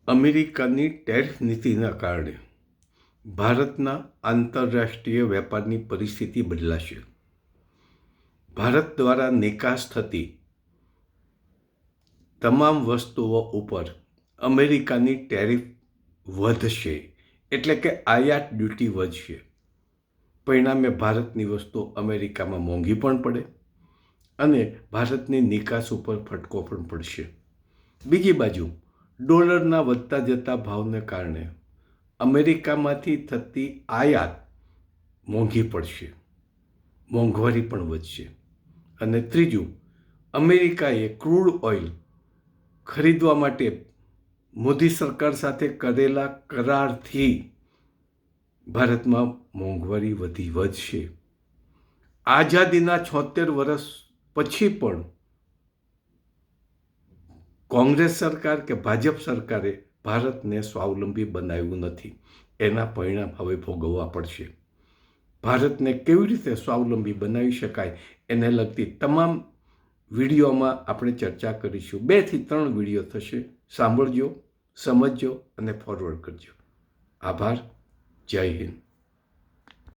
અમેરિકાની ટેરિફ નીતિના કારણે ભારતના આંતરરાષ્ટ્રીય વેપારની પરિસ્થિતિ બદલાશે. ભારત દ્વારા નિકાસ થતી તમામ વસ્તુઓ ઉપર અમેરિકાની ટેરિફ વધશે, એટલે કે આયાત ડ્યુટી વધશે. પરિણામે ભારતની વસ્તુ અમેરિકામાં મોંઘી પણ પડે અને ભારતની નિકાસ ઉપર ફટકો પણ પડશે. બીજી બાજુ ડોલરના વધતા જતા ભાવને કારણે અમેરિકામાંથી થતી આયાત મોંઘી પડશે, મોંઘવારી પણ વધશે. અને ત્રીજું, અમેરિકાએ ક્રૂડ ઓઇલ ખરીદવા માટે મોદી સરકાર સાથે કરેલા કરારથી ભારતમાં મોંઘવારી વધશે. આઝાદીના 76 વર્ષ પછી પણ કોંગ્રેસ સરકાર કે ભાજપ સરકારે ભારતને સ્વાવલંબી બનાવ્યું નથી. એના પરિણામ હવે ભોગવવા પડશે. ભારતને કેવી રીતે સ્વાવલંબી બનાવી શકાય એને લગતી તમામ વિડીયોમાં આપણે ચર્ચા કરીશું. 2 થી 3 વિડીયો થશે. સાંભળજો, સમજજો અને ફોરવર્ડ કરજો. આભાર. જય હિન્દ.